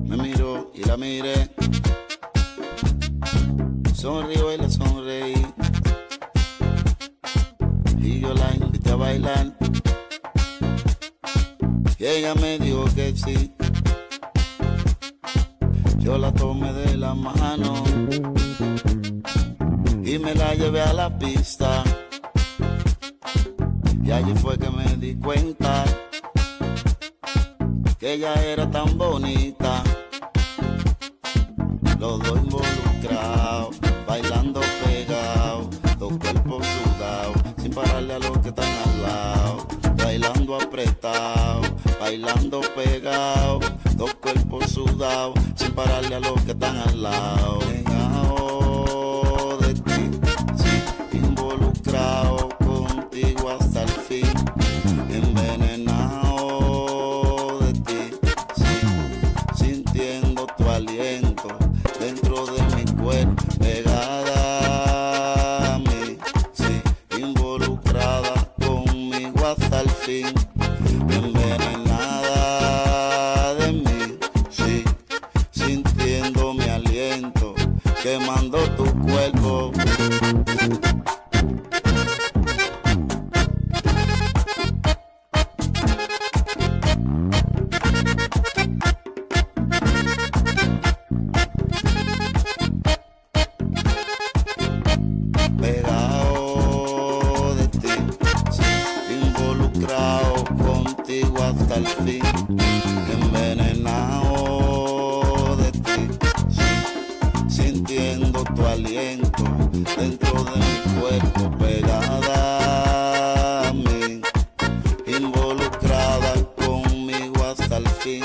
Me miró y la miré, sonrió y le sonreí, y yo la invité a bailar, y ella me dijo que sí. Yo la tomé de la mano y me la llevé a la pista, y allí fue que me di cuenta que ella era tan bonita. Los dos involucrados, bailando pegados, dos cuerpos sudados, sin pararle a los que están al lado. Bailando apretado, bailando pegado, dos cuerpos sudados, sin pararle a los que están al lado. Pegado de ti, sí, involucrado contigo hasta el fin, envenenado de ti, sí, sintiendo tu aliento dentro de mi cuerpo, pegada a mí, sí, involucrada conmigo hasta el fin, envenenada de mí, sí, sintiendo mi aliento, quemando tu cuerpo. Pegado de ti, sí, involucrado contigo hasta el fin, envenenado de ti, sí, sintiendo tu aliento dentro de mi cuerpo, pegada a mí, involucrada conmigo hasta el fin.